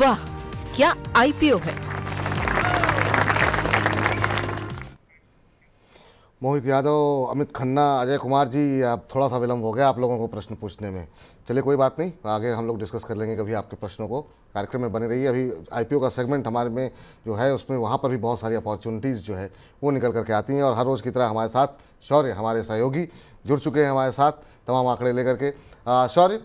वाह, क्या आईपीओ है। मोहित यादव, अमित खन्ना, अजय कुमार जी, अब थोड़ा सा विलंब हो गया आप लोगों को प्रश्न पूछने में। चलिए कोई बात नहीं, आगे हम लोग डिस्कस कर लेंगे कभी आपके प्रश्नों को। कार्यक्रम में बने रहिए। अभी आईपीओ का सेगमेंट हमारे में जो है उसमें वहाँ पर भी बहुत सारी अपॉर्चुनिटीज़ जो है वो निकल करके आती हैं। और हर रोज़ की तरह हमारे साथ शौर्य, हमारे सहयोगी जुड़ चुके हैं हमारे साथ तमाम आंकड़े लेकर के। शौर्य,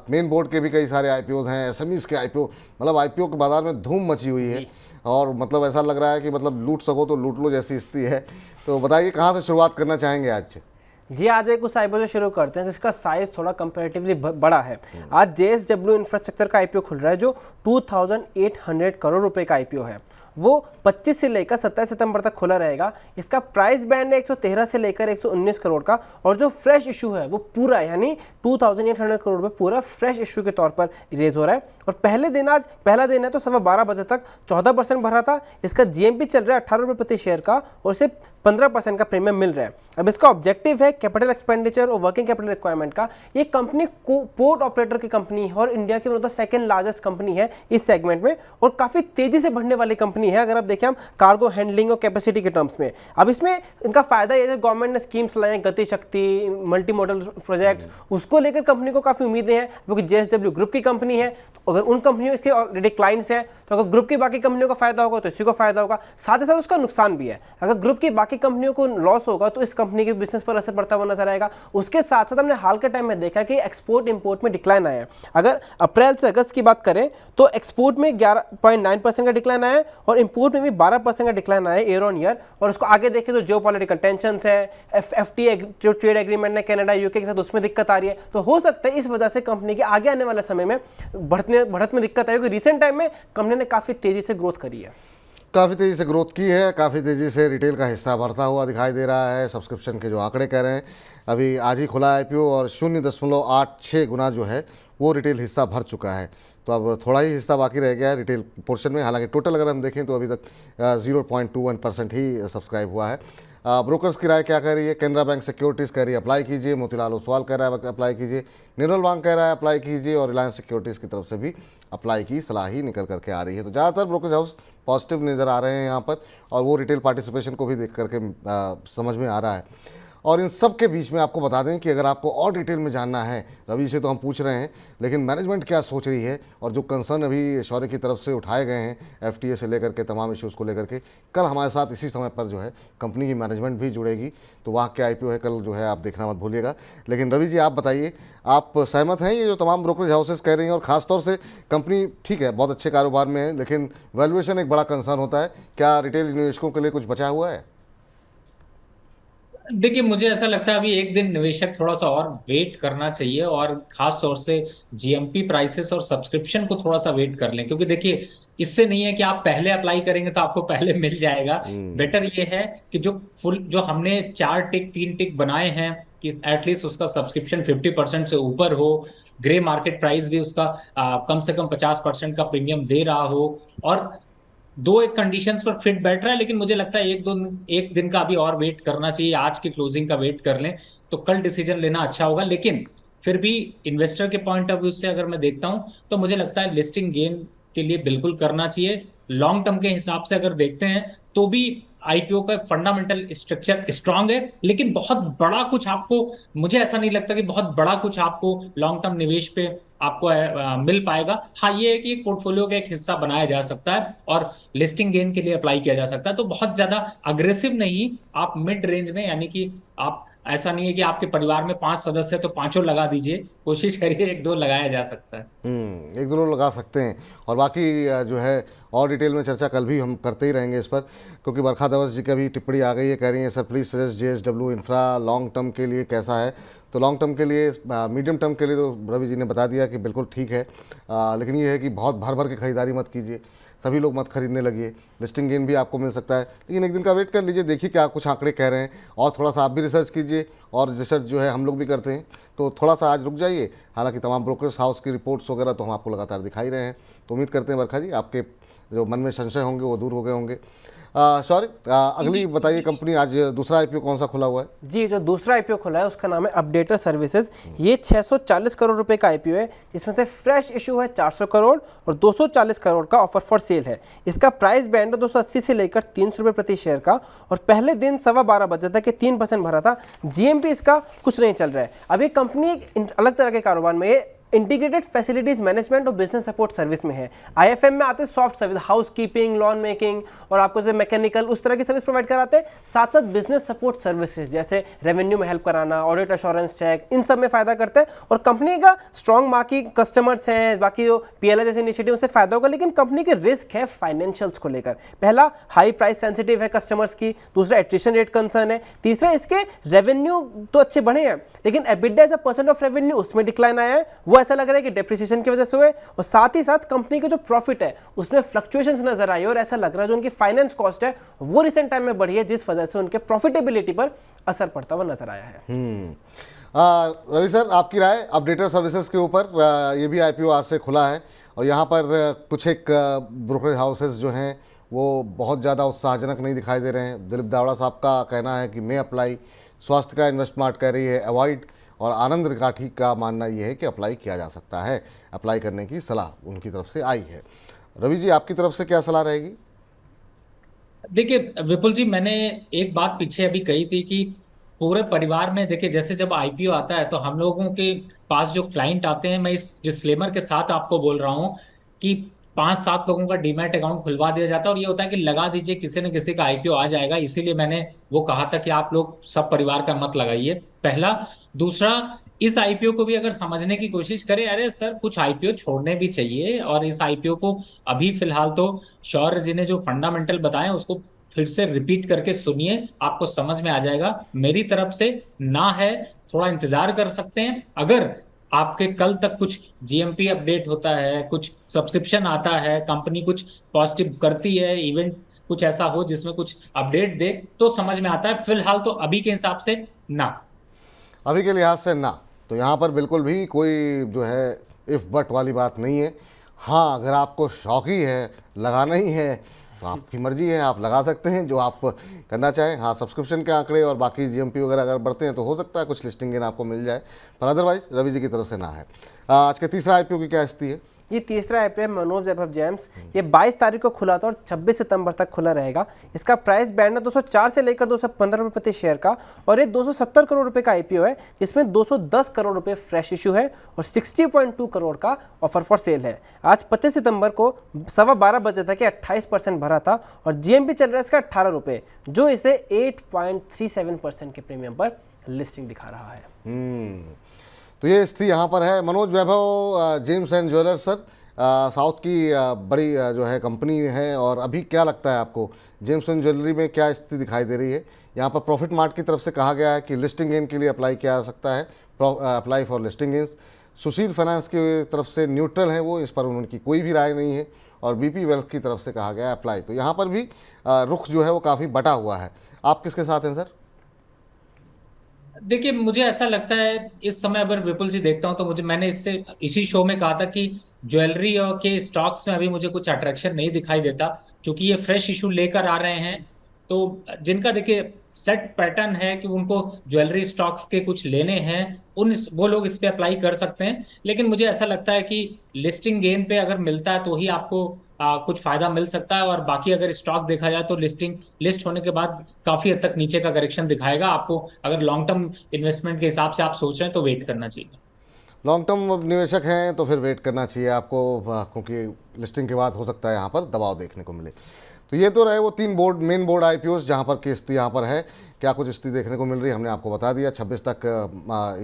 मेन बोर्ड के भी कई सारे आईपीओ हैं, एसएमईज़ के आईपीओ, मतलब आईपीओ के बाजार में धूम मची हुई है और मतलब ऐसा लग रहा है कि मतलब लूट सको तो लूट लो जैसी स्थिति है। तो बताइए कहाँ से शुरुआत करना चाहेंगे आज? जी, आज एक उस आईपीओ से शुरू करते हैं जिसका साइज थोड़ा कंपैरेटिवली बड़ा है। आज जेएसडब्ल्यू इंफ्रास्ट्रक्चर का आईपीओ खुल रहा है जो 2800 करोड़ रुपए का आईपीओ है। वो 25 से लेकर 27 सितंबर तक खुला रहेगा। इसका प्राइस बैंड है 113 से लेकर 119 करोड़ का। और जो फ्रेश इशू है वो पूरा यानी 2800 करोड़ रुपए पूरा फ्रेश इशू के तौर पर रेज हो रहा है। और आज पहला दिन है तो 12:15 बजे तक 14% भर रहा था। इसका जीएमपी चल रहा है 18 रुपये प्रति शेयर का और इसे 15% का प्रीमियम मिल रहा है। अब इसका ऑब्जेक्टिव है कैपिटल एक्सपेंडिचर और वर्किंग कैपिटल रिक्वायरमेंट का। ये कंपनी पोर्ट ऑपरेटर की कंपनी है और इंडिया की मतलब सेकंड लार्जेस्ट कंपनी है इस सेगमेंट में और काफी तेजी से बढ़ने वाली कंपनी है अगर आप देखें हम कार्गो हैंडलिंग और कैपेसिटी के टर्म्स में। अब इसमें इनका फायदा ये है गवर्नमेंट ने स्कीम्स लाए, गति शक्ति, मल्टी मॉडल प्रोजेक्ट्स, उसको लेकर कंपनी को काफी उम्मीदें हैं क्योंकि जेएसडब्ल्यू ग्रुप की कंपनी है। तो अगर उन कंपनियों इसके ऑलरेडी क्लाइंट्स हैं तो अगर ग्रुप की बाकी कंपनियों को फायदा होगा तो इसी को फायदा होगा। साथ ही साथ उसका नुकसान भी है, अगर ग्रुप की बाकी कंपनियों को लॉस होगा तो इस कंपनी के बिजनेस पर असर पड़ता हुआ नजर आएगा। उसके साथ साथ हमने हाल के टाइम में देखा कि एक्सपोर्ट इंपोर्ट में डिक्लाइन आया है। अगर अप्रैल से अगस्त की बात करें तो एक्सपोर्ट में 11.9% का डिक्लाइन आया है और इंपोर्ट में भी 12% का डिक्लाइन आया है ईयर ऑन ईयर। और उसको आगे देखें तो जियोपॉलिटिकल टेंशंस है, एफटीए जो ट्रेड एग्रीमेंट है कनाडा यूके के साथ, उसमें दिक्कत आ रही है। तो हो सकता है इस वजह से कंपनी के आगे आने वाले समय में बढ़त में दिक्कत आई, क्योंकि रिसेंट टाइम में कंपनी ने काफी तेजी से ग्रोथ करी है। काफ़ी तेज़ी से ग्रोथ की है, काफ़ी तेज़ी से रिटेल का हिस्सा बढ़ता हुआ दिखाई दे रहा है। सब्सक्रिप्शन के जो आंकड़े कह रहे हैं, अभी आज ही खुला आईपीओ और 0.86 गुना जो है वो रिटेल हिस्सा भर चुका है। तो अब थोड़ा ही हिस्सा बाकी रह गया है रिटेल पोर्शन में। हालांकि टोटल अगर हम देखें तो अभी तक 0.21% ही सब्सक्राइब हुआ है। ब्रोकर्स की राय क्या कह रही है? कैनरा बैंक सिक्योरिटीज़ कह रही है अप्लाई कीजिए, मोतीलाल ओसवाल कह रहा है अप्लाई कीजिए, निर्मल बांग कह रहा है अप्लाई कीजिए और रिलायंस सिक्योरिटीज़ की तरफ से भी अप्लाई की सलाह ही निकल करके आ रही है। तो ज़्यादातर ब्रोकरेज हाउस पॉजिटिव नज़र आ रहे हैं यहाँ पर और वो रिटेल पार्टिसिपेशन को भी देख करके समझ में आ रहा है। और इन सब के बीच में आपको बता दें कि अगर आपको और डिटेल में जानना है, रवि से तो हम पूछ रहे हैं, लेकिन मैनेजमेंट क्या सोच रही है और जो कंसर्न अभी शौर्य की तरफ से उठाए गए हैं एफटीए से लेकर के तमाम इश्यूज़ को लेकर के, कल हमारे साथ इसी समय पर जो है कंपनी की मैनेजमेंट भी जुड़ेगी। तो वहाँ क्या आईपीओ है कल जो है आप देखना मत भूलिएगा। लेकिन रवि जी आप बताइए, आप सहमत हैं ये जो तमाम ब्रोकरेज हाउसेस कह रही हैं? और ख़ासतौर से कंपनी ठीक है बहुत अच्छे कारोबार में है, लेकिन वैल्यूएशन एक बड़ा कंसर्न होता है। क्या रिटेल निवेशकों के लिए कुछ बचा हुआ है? देखिए, मुझे ऐसा लगता है अभी एक दिन निवेशक थोड़ा सा और वेट करना चाहिए और खास तौर से जीएमपी प्राइसेस और सब्सक्रिप्शन को थोड़ा सा वेट कर लें, क्योंकि देखिए इससे नहीं है कि आप पहले अप्लाई करेंगे तो आपको पहले मिल जाएगा। बेटर ये है कि जो हमने 4 टिक 3 टिक बनाए हैं कि एटलीस्ट उसका सब्सक्रिप्शन 50% से ऊपर हो, ग्रे मार्केट प्राइस भी उसका कम से कम 50% का प्रीमियम दे रहा हो और दो एक कंडीशंस पर फिट बैठ रहा है। लेकिन मुझे लगता है एक दिन का अभी और वेट करना चाहिए, आज की क्लोजिंग का वेट कर लें तो कल डिसीजन लेना अच्छा होगा। लेकिन फिर भी इन्वेस्टर के पॉइंट ऑफ व्यू से अगर मैं देखता हूं तो मुझे लगता है लिस्टिंग गेन के लिए बिल्कुल करना चाहिए। लॉन्ग टर्म के हिसाब से अगर देखते हैं तो भी आईपीओ का फंडामेंटल स्ट्रक्चर स्ट्रांग है, लेकिन बहुत बड़ा कुछ आपको, मुझे ऐसा नहीं लगता कि बहुत बड़ा कुछ आपको लॉन्ग टर्म निवेश पे आपको मिल पाएगा। हाँ, ये है कि एक पोर्टफोलियो का एक हिस्सा बनाया जा सकता है और लिस्टिंग गेन के लिए अप्लाई किया जा सकता है। तो बहुत ज्यादा अग्रेसिव नहीं, आप मिड रेंज में, यानी कि आप ऐसा नहीं है कि आपके परिवार में 5 सदस्य तो 5 लगा दीजिए, कोशिश करिए 1-2 लगाया जा सकता है। एक दोनों लगा सकते हैं और बाकी जो है और डिटेल में चर्चा कल भी हम करते ही रहेंगे इस पर, क्योंकि बरखा दवस जी का भी टिप्पणी आ गई है, कह रही हैं sir please suggest JSW infra long term के लिए कैसा है। तो लॉन्ग टर्म के लिए, मीडियम टर्म के लिए तो रवि जी ने बता दिया कि बिल्कुल ठीक है, लेकिन ये है कि बहुत भर भर के खरीदारी मत कीजिए, सभी लोग मत खरीदने लगिए। लिस्टिंग गेन भी आपको मिल सकता है, लेकिन एक दिन का वेट कर लीजिए, देखिए क्या कुछ आंकड़े कह रहे हैं और थोड़ा सा आप भी रिसर्च कीजिए और रिसर्च जो है हम लोग भी करते हैं। तो थोड़ा सा आज रुक जाइए। हालांकि तमाम ब्रोकर्स हाउस की रिपोर्ट्स वगैरह तो हम आपको लगातार दिखाई रहे हैं। तो उम्मीद करते हैं बरखा जी आपके जो मन में संशय होंगे वो दूर हो गए होंगे। सॉरी, अगली बताइए कंपनी, आज दूसरा आईपीओ कौन सा खुला हुआ है? जी, जो दूसरा आईपीओ खुला है उसका नाम है अपडेटर सर्विसेज। ये 640 करोड़ रुपए का आईपीओ है, जिसमें से फ्रेश इशू है 400 करोड़ और 240 करोड़ का ऑफर फॉर सेल है। इसका प्राइस बैंड है 280 से लेकर 300 रुपये प्रति शेयर का, और पहले दिन 12:15 बजे तक 3% भरा था। जीएमपी इसका कुछ नहीं चल रहा है। अब ये कंपनी एक अलग तरह के कारोबार में, ये इंटीग्रेटेड फैसिलिटीज मैनेजमेंट और बिजनेस सपोर्ट सर्विस में है। आईएफएम में आते हैं soft service, house keeping, lawn making और आपको जैसे मैकेनिकल उस तरह की सर्विस प्रोवाइड कराते हैं। साथ साथ बिजनेस सपोर्ट सर्विसेज जैसे रेवेन्यू में हेल्प कराना, ऑडिट अश्योरेंस चेक, इन सब में फायदा करते हैं। और कंपनी का स्ट्रॉन्ग मार्केट कस्टमर्स हैं, बाकी जो पीएलआई जैसे इनिशिएटिव से फायदा होगा। लेकिन कंपनी के रिस्क है फाइनेंशियल्स को लेकर। पहला, हाई प्राइस सेंसिटिव है कस्टमर्स की। दूसरा, एट्रिशन रेट कंसर्न है। तीसरा, इसके रेवेन्यू तो अच्छे बढ़े हैं, लेकिन EBITDA as a percent of revenue उसमें डिक्लाइन आया है। वो ऐसा लग रहा है कि डेप्रिसिएशन की वजह से हुए, और साथ ही साथ कंपनी के जो प्रॉफिट है उसमें फ्लक्चुएशंस नजर आई, और ऐसा लग रहा है जो उनकी फाइनेंस कॉस्ट है वो रिसेंट टाइम में बढ़ी है, जिस वजह से उनके प्रॉफिटेबिलिटी पर असर पड़ता हुआ नजर आया है। रवि सर, आपकी राय अपडेटर सर्विसेज के ऊपर? ये भी आईपीओ आज से खुला है और यहाँ पर कुछ एक ब्रोकरेज हाउसेस जो हैं वो बहुत ज़्यादा उत्साहजनक नहीं दिखाई दे रहे हैं। दिलीप दावड़ा साहब का कहना है कि मे अप्लाई, स्वास्थ्य का इन्वेस्टमार्ट कह रही है अवॉइड, और आनंद रिकाठी का मानना ये है कि अप्लाई किया जा सकता है। अप्लाई करने की सलाह उनकी तरफ से आई है। रवि जी, आपकी तरफ से क्या सलाह रहेगी? देखिए विपुल जी, मैंने एक बात पीछे अभी कही थी कि पूरे परिवार में देखिए, जैसे जब आईपीओ आता है तो हम लोगों के पास जो क्लाइंट आते हैं, मैं इस डिस्क्लेमर के साथ आपको बोल रहा हूँ कि 5-7 लोगों का डीमैट अकाउंट खुलवा दिया जाता है, और ये होता है कि लगा दीजिए किसी न किसी का आईपीओ आ जाएगा। इसीलिए मैंने वो कहा था कि आप लोग सब परिवार का मत लगाइए, पहला। दूसरा, इस आईपीओ को भी अगर समझने की कोशिश करें, अरे सर कुछ आईपीओ छोड़ने भी चाहिए, और इस आईपीओ को अभी फिलहाल तो शौर्य जी ने जो फंडामेंटल बताए उसको फिर से रिपीट करके सुनिए, आपको समझ में आ जाएगा। मेरी तरफ से ना है, थोड़ा इंतजार कर सकते हैं। अगर आपके कल तक कुछ जीएमपी अपडेट होता है, कुछ सब्सक्रिप्शन आता है, कंपनी कुछ पॉजिटिव करती है, इवेंट कुछ ऐसा हो जिसमें कुछ अपडेट दे, तो समझ में आता है। फिलहाल तो अभी के हिसाब से ना, अभी के लिहाज से ना। तो यहाँ पर बिल्कुल भी कोई जो है इफ़ बट वाली बात नहीं है। हाँ, अगर आपको शौक ही है, लगाना ही है, तो आपकी मर्जी है, आप लगा सकते हैं जो आप करना चाहें। हाँ, सब्सक्रिप्शन के आंकड़े और बाकी जीएमपी वगैरह अगर बढ़ते हैं तो हो सकता है कुछ लिस्टिंग गेन आपको मिल जाए, पर अदरवाइज रवि जी की तरफ से ना है। आज के तीसरा आईपीओ की क्या स्थिति है? ये तीसरा आईपीओ है मनोज वैभव जेम्स। ये 22 तारीख को खुला था और 26 सितंबर तक खुला रहेगा। इसका प्राइस बैंड है 204 से लेकर 215 रुपये प्रति शेयर का, और ये 270 करोड़ रुपए का आईपीओ है, जिसमें 210 करोड़ रुपए फ्रेश इशू है और 60.2 करोड़ का ऑफर फॉर सेल है। आज 25 सितंबर को 12:15 बजे तक 28% भरा था, और जीएमपी चल रहा है इसका 18 रुपये, जो इसे 8.37% के प्रीमियम पर लिस्टिंग दिखा रहा है। तो ये स्थिति यहाँ पर है। Manoj Vaibhav gems and jewellers sir, south की बड़ी जो है कंपनी है, और अभी क्या लगता है आपको जेम्स एंड ज्वेलरी में क्या स्थिति दिखाई दे रही है? यहाँ पर प्रॉफिट मार्ट की तरफ से कहा गया है कि लिस्टिंग गेन के लिए अप्लाई किया जा सकता है, apply for listing gains. Sushil finance की तरफ से न्यूट्रल है वो, इस पर उनकी कोई भी राय नहीं है, और बीपी वेल्थ की तरफ से कहा गया है अप्लाई। तो यहाँ पर भी रुख जो है वो काफ़ी बटा हुआ है। आप किसके साथ हैं सर? देखिए मुझे ऐसा लगता है इस समय, अगर विपुल जी देखता हूं तो मैंने इसी शो में कहा था कि ज्वेलरी और के स्टॉक्स में अभी मुझे कुछ अट्रैक्शन नहीं दिखाई देता, क्योंकि ये फ्रेश इशू लेकर आ रहे हैं। तो जिनका देखिए सेट पैटर्न है कि उनको ज्वेलरी स्टॉक्स के कुछ लेने हैं, वो लोग इस पे अप्लाई कर सकते हैं। लेकिन मुझे ऐसा लगता है कि लिस्टिंग गेन पे अगर मिलता है तो ही आपको कुछ फायदा मिल सकता है, और बाकी अगर स्टॉक देखा जाए तो लिस्ट होने के बाद काफी हद तक नीचे का करेक्शन दिखाएगा आपको। अगर लॉन्ग टर्म इन्वेस्टमेंट के हिसाब से आप सोच रहे हैं तो वेट करना चाहिए। लॉन्ग टर्म निवेशक हैं तो फिर वेट करना चाहिए आपको, क्योंकि लिस्टिंग के बाद हो सकता है यहाँ पर दबाव देखने को मिले। तो ये तो रहे वो 3 मेन बोर्ड आईपीओस जहाँ पर की स्थिति यहाँ पर है। क्या कुछ स्थिति देखने को मिल रही है हमने आपको बता दिया। 26 तक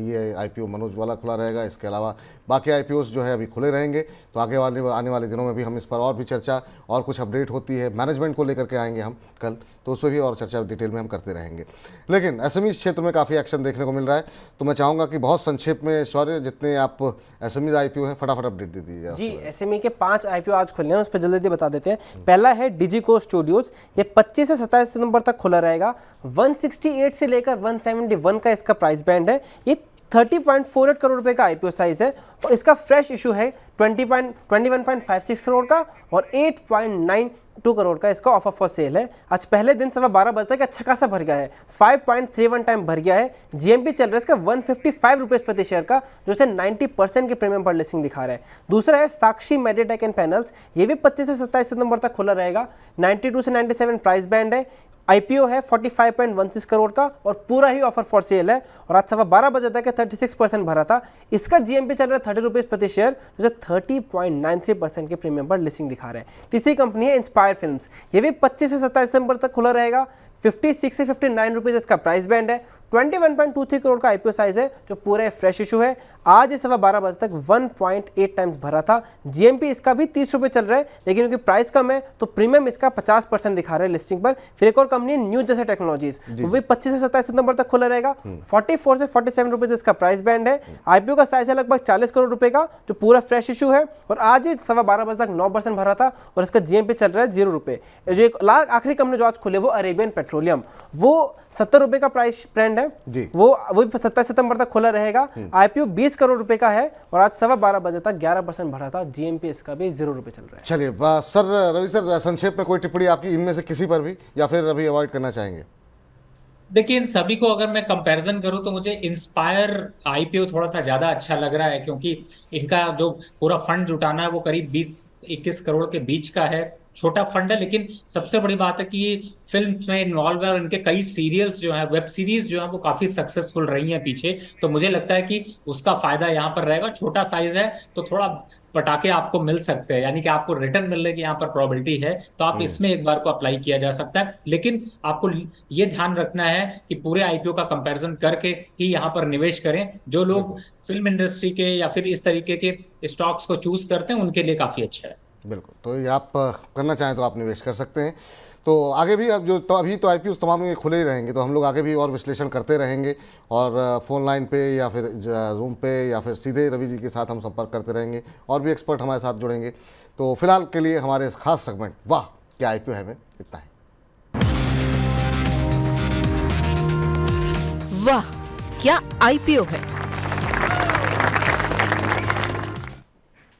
ये आईपीओ मनोज वाला खुला रहेगा। इसके अलावा बाकी आईपीओस जो है अभी खुले रहेंगे। तो आगे आने वाले दिनों में भी हम इस पर और भी चर्चा और कुछ अपडेट होती है मैनेजमेंट को लेकर के आएंगे हम कल, तो उस पर भी और चर्चा डिटेल में हम करते रहेंगे। लेकिन एसएमई क्षेत्र में काफ़ी एक्शन देखने को मिल रहा है, तो मैं चाहूँगा कि बहुत संक्षेप में शौर्य, जितने आप एसएमई आईपीओ हैं फटाफट अपडेट दे दीजिए। जी, एसएमई के 5 आईपीओ आज खुले हैं, उस पर जल्दी बता देते हैं। पहला है डिजिको स्टूडियोज। ये 25 से 27 सितंबर तक खुला रहेगा। 168 से लेकर 171 का इसका प्राइस बैंड है। ये 30.48 करोड़ रुपए का आईपीओ साइज है और इसका फ्रेश इशू है 21.56 करोड़ का और 8.92 करोड़ का इसका ऑफर फॉर सेल है। आज पहले दिन 12:15 बजे तक अच्छा खासा भर गया है, 5.31 टाइम भर गया है। जीएमपी चल रहा है इसका 155 रुपीज प्रति शेयर का, जो इसे 90% के प्रीमियम पर लिस्टिंग दिखा रहा है। दूसरा है साक्षी मेडिटेक एंड पैनल्स, ये भी 25 से 27 सितंबर तक खुला रहेगा। 92 से 97 प्राइस बैंड है। आईपीओ है 45.16 करोड़ का और पूरा ही ऑफर फॉर सेल है और आज 12:15 बजे तक 36% भरा था। इसका जीएमपी चल रहा है 30 रुपीज प्रति शेयर, जो 30.93% के प्रीमियम पर लिस्टिंग दिखा रहे हैं। तीसरी कंपनी है इंस्पायर फिल्म्स, ये भी 25 से 27 दिसंबर तक खुला रहेगा। 56 से 59 रुपीज इसका प्राइस बैंड है। 21.23 करोड़ का आईपीओ साइज है, जो पूरे फ्रेश इशू है। आज 12:15 बजे तक 1.8 टाइम्स भरा था। जीएमपी इसका भी 30 रुपये चल रहा है, लेकिन क्योंकि प्राइस कम है तो प्रीमियम इसका 50% दिखा रहा है लिस्टिंग पर। फिर एक और कंपनी न्यू जैसे टेक्नोलॉजीज, वो भी 25 से 27 सितंबर तक खुला रहेगा। 44 से 47 रुपीज इसका प्राइस बैंड है। आईपीओ का साइज है लगभग 40 करोड़ रुपए का, जो पूरा फ्रेश इशू है और आज ही 12:15 बजे तक 9% भरा था और इसका जीएमपी चल रहा है 0 रुपये। जो एक आखिरी कंपनी जो आज खुले वो अरेबियन पेट्रोलियम, वो 70 रुपए का प्राइस ब्रांड है जी। वो 27 सितंबर तक खुला रहेगा। आईपीओ 20 करोड़ रुपए का है और आज 12:15 बजे तक 11% भरा था। जीएमपी इसका भी 0 रुपए चल रहा है। चलिए सर, रवि सर, संक्षेप में कोई टिप्पणी आपकी इनमें से किसी पर भी, या फिर अभी अवॉइड करना चाहेंगे? देखिए, इन सभी को अगर मैं कंपैरिजन करूं तो मुझे इंस्पायर आईपीओ थोड़ा सा ज्यादा अच्छा लग रहा है, क्योंकि इनका जो पूरा फंड जुटाना है वो करीब 20-21 करोड़ के बीच का है। छोटा फंड है, लेकिन सबसे बड़ी बात है कि ये फिल्म में इन्वॉल्व है और इनके कई सीरियल्स जो हैं, वेब सीरीज जो हैं, वो काफी सक्सेसफुल रही हैं पीछे। तो मुझे लगता है कि उसका फायदा यहाँ पर रहेगा। छोटा साइज है तो थोड़ा पटाखे आपको मिल सकते हैं, यानी कि आपको रिटर्न मिलने की यहाँ पर प्रोबेबिलिटी है, तो आप इसमें एक बार को अप्लाई किया जा सकता है। लेकिन आपको ये ध्यान रखना है कि पूरे आईपीओ का कंपैरिजन करके ही यहाँ पर निवेश करें। जो लोग फिल्म इंडस्ट्री के या फिर इस तरीके के स्टॉक्स को चूज करते हैं, उनके लिए काफी अच्छा है। बिल्कुल, तो ये आप करना चाहें तो आप निवेश कर सकते हैं। तो आगे भी अब अभी तो आईपीओ तमाम ये खुले ही रहेंगे, तो हम लोग आगे भी और विश्लेषण करते रहेंगे और फ़ोन लाइन पे या फिर जूम पे या फिर सीधे रवि जी के साथ हम संपर्क करते रहेंगे और भी एक्सपर्ट हमारे साथ जुड़ेंगे। तो फिलहाल के लिए हमारे इस खास सेगमेंट वाह क्या आईपीओ है में इतना ही। वाह क्या आईपीओ है।